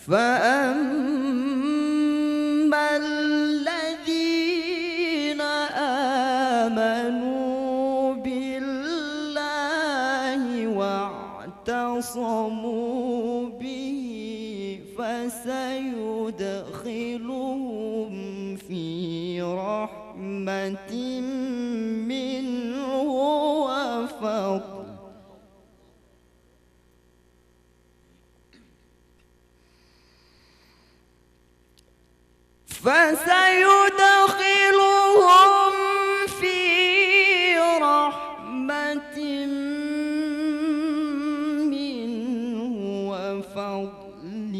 فأما الذين آمنوا بالله واعتصموا به فسيدخلهم في رحمة منه وفضل فسيدخلهم في رحمة منه وفضل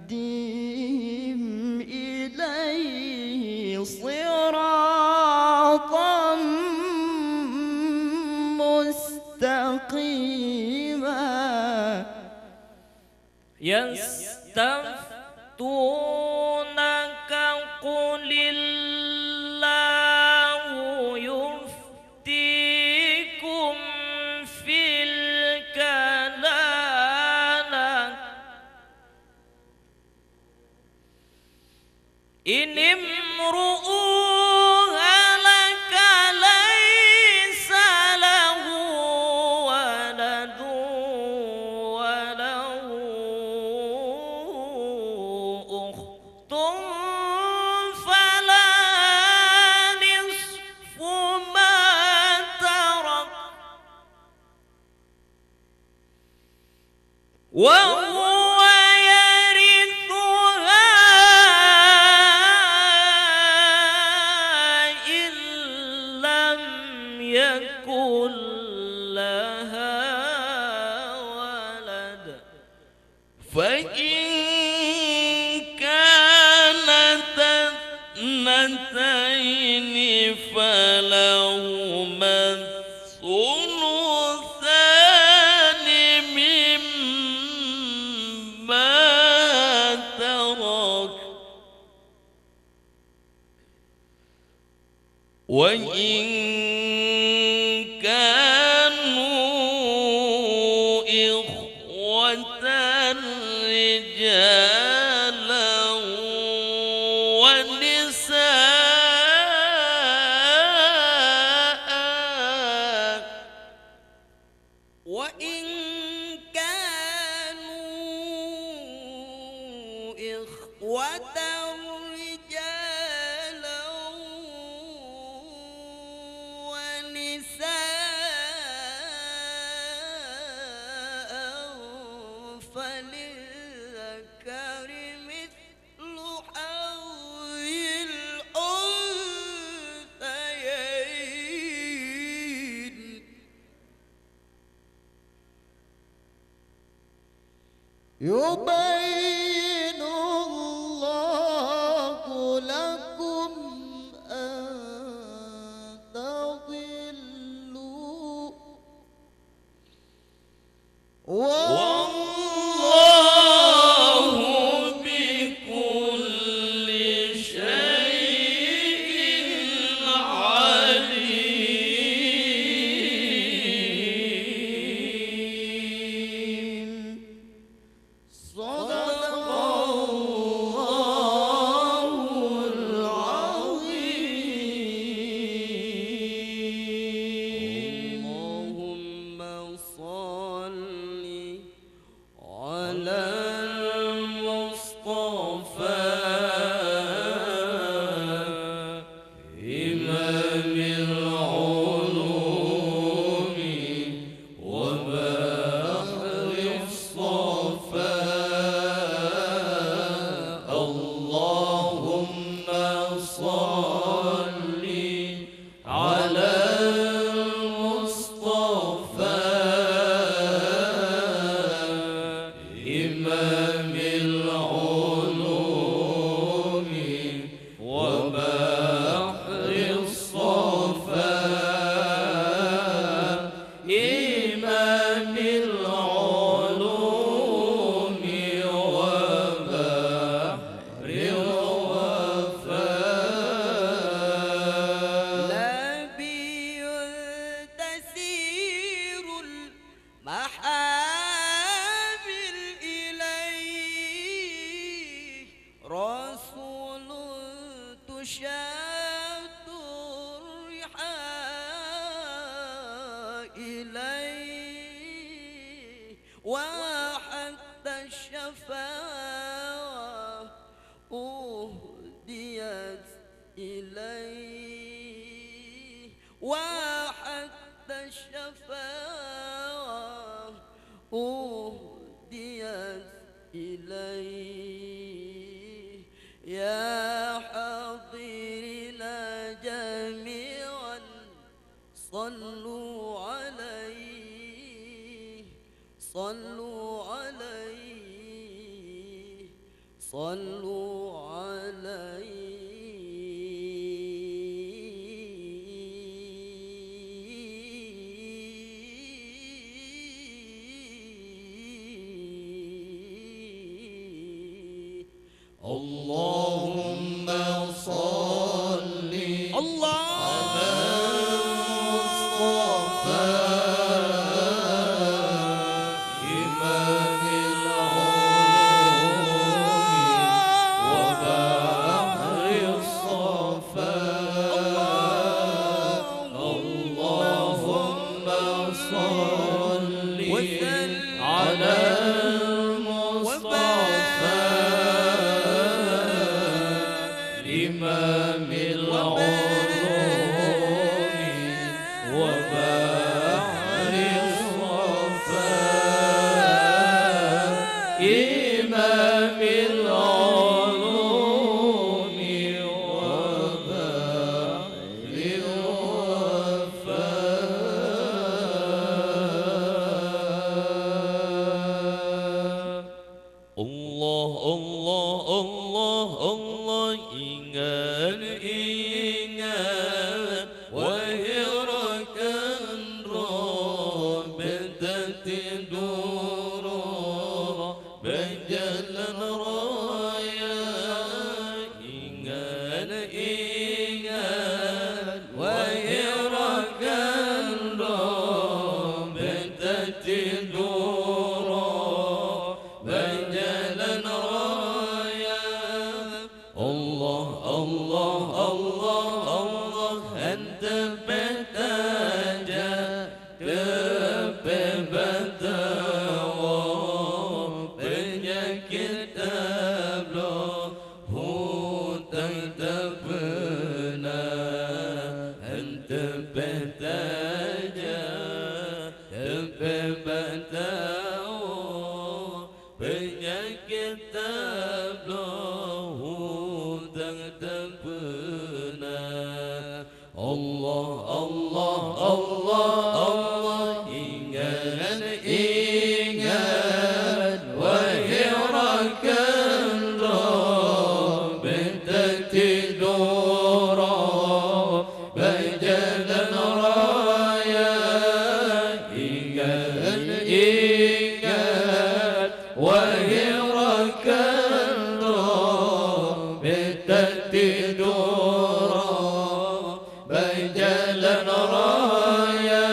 ويهديهم إليه صراطا مستقيما يستفتونك قل الله يفتيكم في الكلالة إن امرؤ هلك ليس له ولد وله أخت فلها نصف ما ترك وهو يرثها إن لم يكن لها ولد فإن كانت اثنتين فلهما الثلثان مما ترك وإن كانوا إخوة رجالا ونساء وإن كانوا إخوة رجالا ونساء فللذكر مثل حظ الأنثيين يبين الله لكم أن تضلوا والله بكل شيء عليم صدق الله العظيم اللهم صل على المصطفى إمام العلوم وبحر الصفاء اللهم صل على المصطفى إمام العلوم وبحر الصفاء إمام العلوم وبحر الوفاء نبي تسير المحامل وحتى الشفاعة أهديت إليه وحتى الشفاعة أهديت إليه يا حاضرنا جميعا صلوا عليه صلوا عليه صلوا عليه اللهم صل على المصطفى إمام العلوم وبحر الصفاء اللهم صل على المصطفى إمام العلوم وبحر الصفاء إمام العلوم وبحر الوفاء الله الله الله الله ingat wahai rakan roh tidur berjalan raya ingat wahai rakan roh tidur berjalan raya Allah Allah Allah Allah anta betaja tebetawa penyakit tablo hutang tabena anta betaja tebetawa penyakit tablo Allah Allah Allah Allah ingat wahai rakan roh tidur berjalan raya ingat wahai rakan roh tidur berjalan raya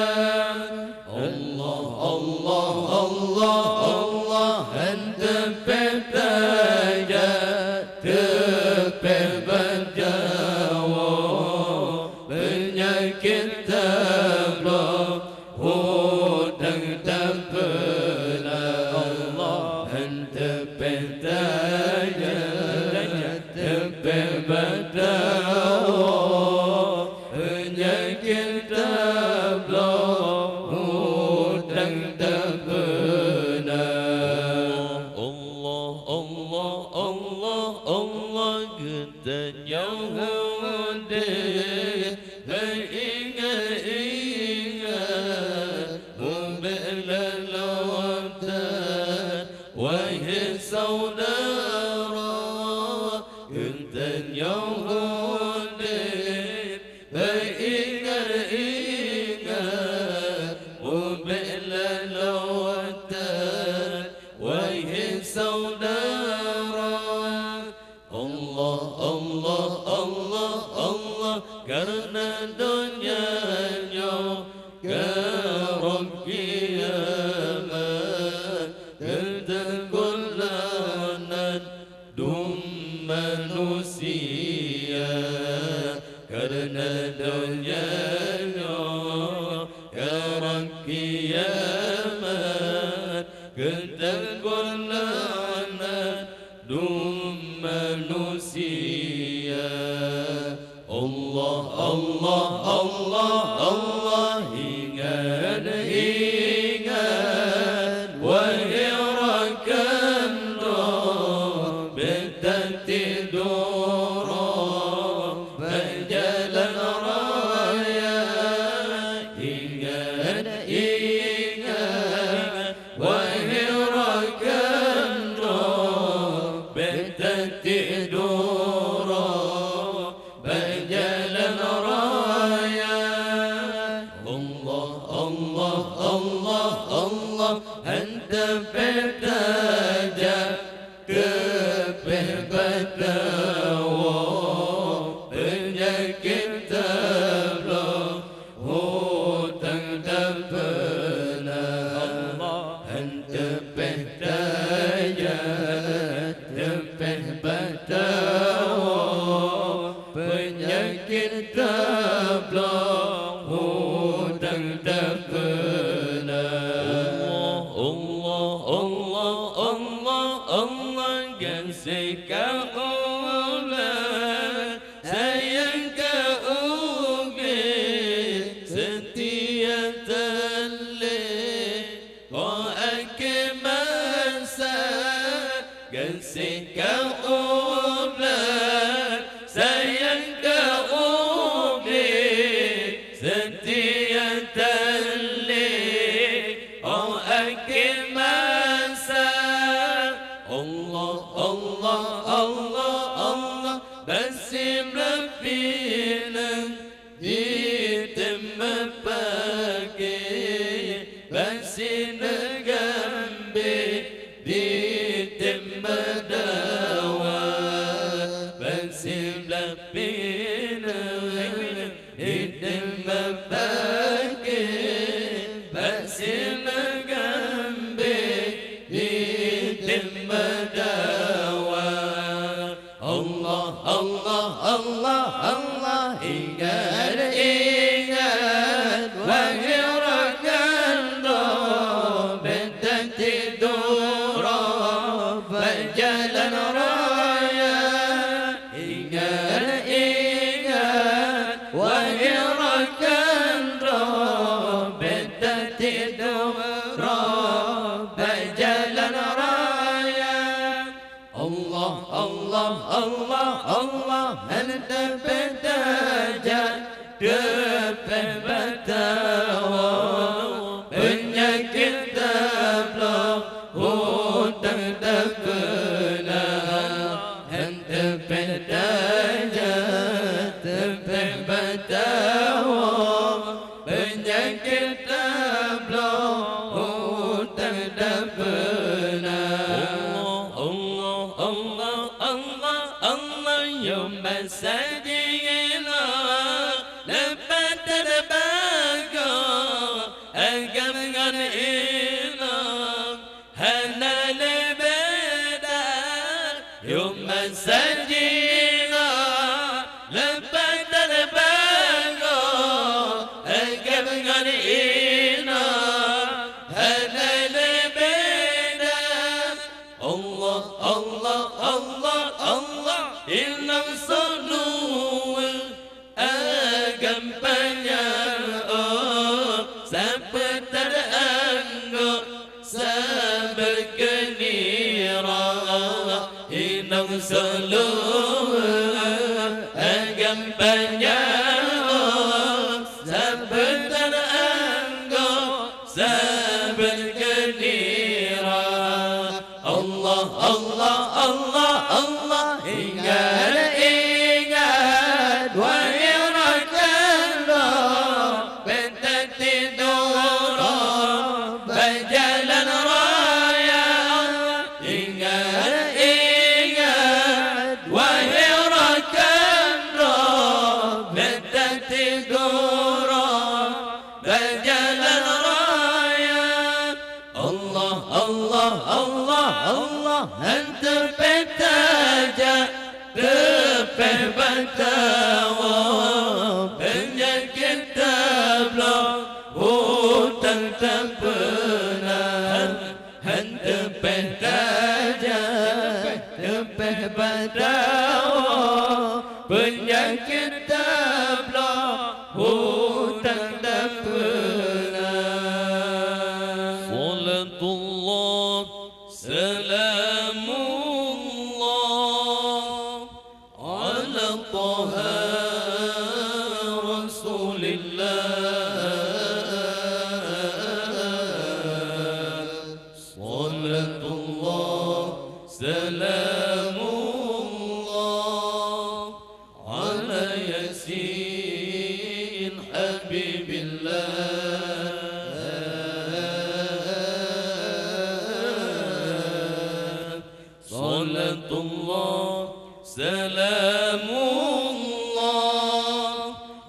Allah Allah Allah Allah anta betaja tepebajawa penyakit tablo hutang tabena Allah anta betaja tepebajawa penyakit tablo hutang tabena Allah Allah Allah Allah getanya hunde ingat membela lawatan wahai saudara getanya hunde ingat membela lawatan wahai saudara Allah Allah Allah Allah karena dunianya kerap kiamat tergolanan dum manusia karena dunianya kerap kiamat ketenggelamnya manusia. Allah, Allah, Allah, Allah, ingat, ingat, wahai rakan roh, bentang tidur, berjalan raya. Ingat, ingat, wahai rakan roh, bentang tidur, berjalan raya. Allah, Allah, Allah, Allah, anta bertaja kebebatawa, penyakit tabloh, hutang tak pernah. Anta bertaja kebebatawa, penyakit tabloh, hutang tak pernah. Allah, Allah, Allah, Allah, kasih kaulah, sayang kaulah, setia telih, oh masa, kasih kaulah, sayang kaulah, setia telih, oh masa. Allah, Allah, Allah, Allah, basim rabbina di tempat pagi, basim gambe di tempat dawa, basim rabbina di tempat pagi, basim gambe di tempat dawa. Allah, Allah, Allah, Allah, ingat, ingat, wahai rakan roh, bentang tidur, berjalan raya. Ingat, ingat, wahai rakan roh, bentang tidur, berjalan raya. Allah, Allah, Allah, Allah, anta bertaja kebebatawa, penyakit tabloh, hutang tak pernah. Anta bertaja kebebatawa, penyakit tabloh, hutang tak pernah. Allah, Allah, Allah, Allah, yom sajina lepas terbaga agam ngan ilam hana lebeda. Yom sajina lepas terbaga agam ngan ilam hana lebeda. Allah, Allah, Allah, Allah, inam salul agam penyau, sampai terangguk sabar kenira. Inam salul agam penyau, sampai terangguk sabar kenira. Allah, Allah, Allah, Allah, ingat, ingat, wahai rakan roh, bentang tidur, berjalan raya. Ingat, ingat, wahai rakan roh, bentang tidur, berjalan raya. Allah, Allah, Allah, Allah, anta bertaja kebebatawa, penyakit tabloh, hutang tak pernah. dawa, penyakit tablah hutang tak pernah. Salatullah salamullah ala Taha Rasulillah. Salatullah salamullah ala Yasin Habibillah. Salatullah salamullah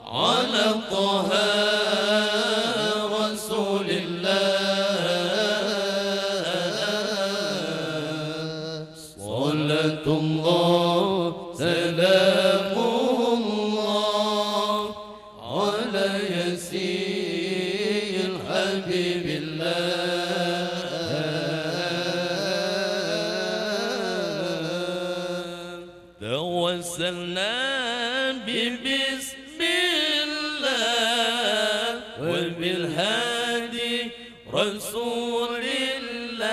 ala Taha Rasulillah. Salatullah salamullah ala Yasin Habibillah. Tawassalna bismillah wa bil hadi Rasulillah.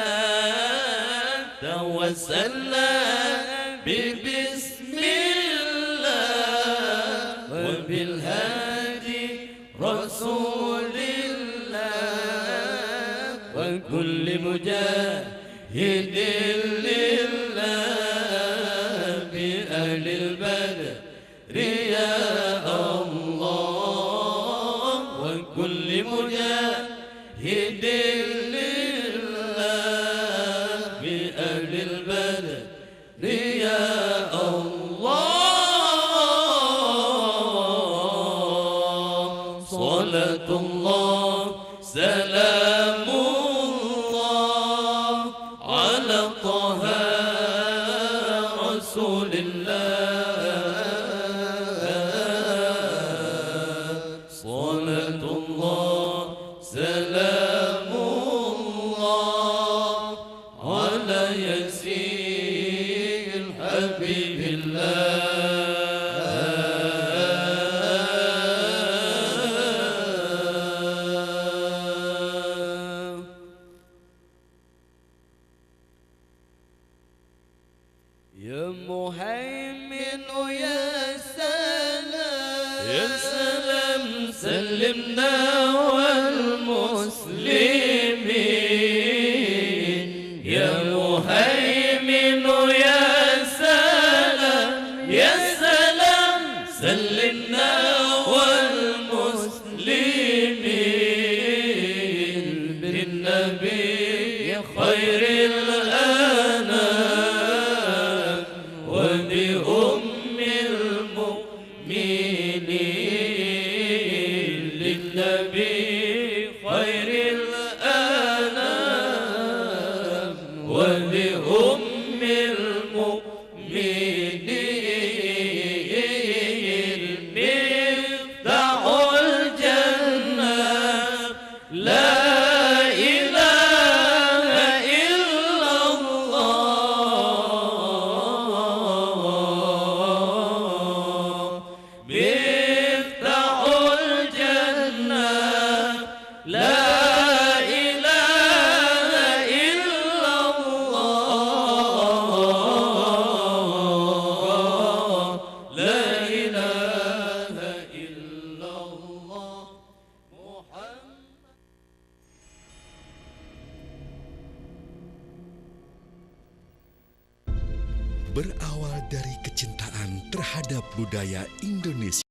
Tawassalna bismillah wa bil hadi Rasulillah wa kulli mujahidin lillah bi ahlil badri ya Allah wa kulli mujahidin lillah bi ahlil badri ya Allah. Salatullah salamullah ala Taha Rasulillah. Salatullah salamullah ala Yasin Habibillah. Ya Muhaimin ya salam, يا سلام سلمنا والمسلمين يا مهيمن يا سلام يا سلام سلمنا والمسلمين بالنبي خير الأنام وبأم المؤمنين للنبي خير الأنام وبأم المؤمنين مفتاح الجنة لا إله إلا الله. مفتاح الجنة لا إله إلا الله. لا إله إلا الله محمد. Berawal dari kecintaan terhadap budaya Indonesia.